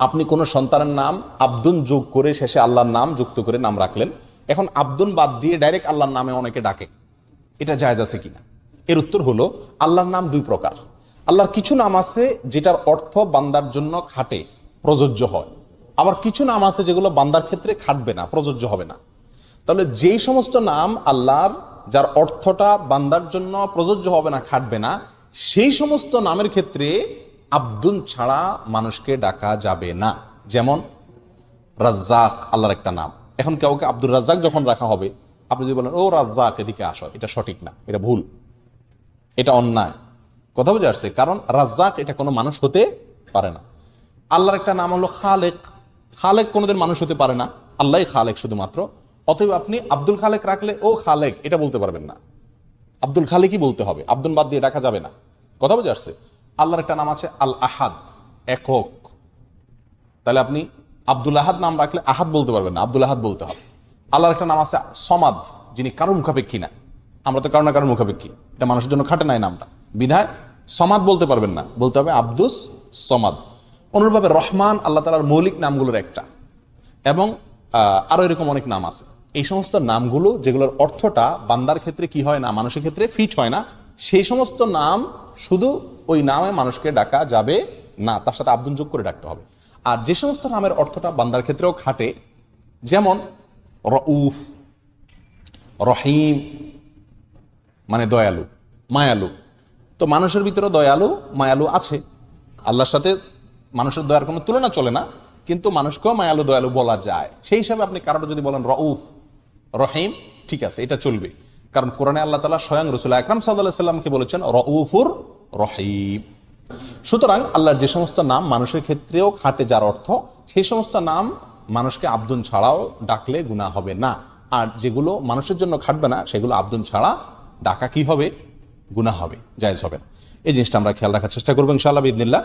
আপনি কোনো সন্তানের নাম আব্দুন যোগ করে শেষে আল্লাহর নাম যুক্ত করে নাম রাখলেন, এখন আব্দুন বাদ দিয়ে ডাইরেক্ট আল্লাহর নামে অনেকে ডাকে, এটা জায়েজ আছে কিনা? এর উত্তর হলো, আল্লাহর নাম দুই প্রকার। আল্লাহর কিছু নাম আছে যেটার অর্থ বান্দার জন্য খাটে, প্রযোজ্য হয়, আবার কিছু নাম আছে যেগুলো বান্দার ক্ষেত্রে খাটবে না, প্রযোজ্য হবে না। তাহলে যেই সমস্ত নাম আল্লাহর যার অর্থটা বান্দার জন্য প্রযোজ্য হবে না, খাটবে না, সেই সমস্ত নামের ক্ষেত্রে আব্দুন ছাড়া মানুষকে ডাকা যাবে না। যেমন রাজ্জাক আল্লাহর একটা নাম, এখন কাউকে আব্দুর রাজ্জাক যখন রাখা হবে, আপনি যদি বলেন ও রাজ্জাক এদিকে আসো, এটা সঠিক না, এটা ভুল, এটা অন্যায়। কথা বুঝে আসছে? কারণ রাজ্জাক এটা কোনো মানুষ হতে পারে না। আল্লাহর একটা নাম হলো খালেক, খালেক কোনোদিন মানুষ হতে পারে না, আল্লাহই খালেক শুধুমাত্র। অতএব আপনি আব্দুল খালেক রাখলে ও খালেক এটা বলতে পারবেন না, আব্দুল খালেকই বলতে হবে, আব্দুল বাদ দিয়ে ডাকা যাবে না। কথা বুঝে আসছে? আল্লাহর একটা নাম আছে আল আহাদ, একক, তাহলে আপনি আব্দুল আহাদ নাম রাখলে আহাদ বলতে পারবেন না, আব্দুল আহাদ বলতে হবে। আল্লাহর একটা নাম আছে সমাদ, যিনি কারোর মুখাপেক্ষী না, আমরা তো কারো না কারোর মুখাপেক্ষী, এটা মানুষের জন্য খাটে নাই নামটা, বিধায় সমাদ বলতে পারবেন না, বলতে হবে আব্দুস সমাদ। অনুরূপভাবে রহমান আল্লাহ তাআলার মৌলিক নামগুলোর একটা, এবং আরো এরকম অনেক নাম আছে। এই সমস্ত নামগুলো যেগুলোর অর্থটা বান্দার ক্ষেত্রে কি হয় না, মানুষের ক্ষেত্রে ফিট হয় না, সেই সমস্ত নাম শুধু ওই নামে মানুষকে ডাকা যাবে না, তার সাথে আব্দুল যোগ করে ডাকতে হবে। আর যে সমস্ত নামের অর্থটা বান্দার ক্ষেত্রেও খাটে, যেমন রউফ, রহিম মানে দয়ালু, মায়ালু, তো মানুষের ভিতরে দয়ালু মায়ালু আছে, আল্লাহর সাথে মানুষের দয়ার কোনো তুলনা চলে না, কিন্তু মানুষকেও মায়ালু দয়ালু বলা যায়। সেই হিসাবে আপনি কারোর যদি বলেন রউফ, রহিম, ঠিক আছে, এটা চলবে, কারণ কোরআনে আল্লাহ তাআলা স্বয়ং রাসূল আকরাম সাল্লাল্লাহু আলাইহি সাল্লামকে বলেছেন রউফুর রহিম। সুতরাং আল্লাহর যে সমস্ত নাম মানুষের ক্ষেত্রেও খাটে যার অর্থ, সেই সমস্ত নাম মানুষকে আব্দুন ছাড়াও ডাকলে গুনাহ হবে না, আর যেগুলো মানুষের জন্য খাটবে না সেগুলো আব্দুন ছাড়া ডাকা কি হবে? গুনাহ হবে, জায়েজ হবে না। এই জিনিসটা আমরা খেয়াল রাখার চেষ্টা করবো ইনশাআল্লাহ বিইذনিল্লাহ।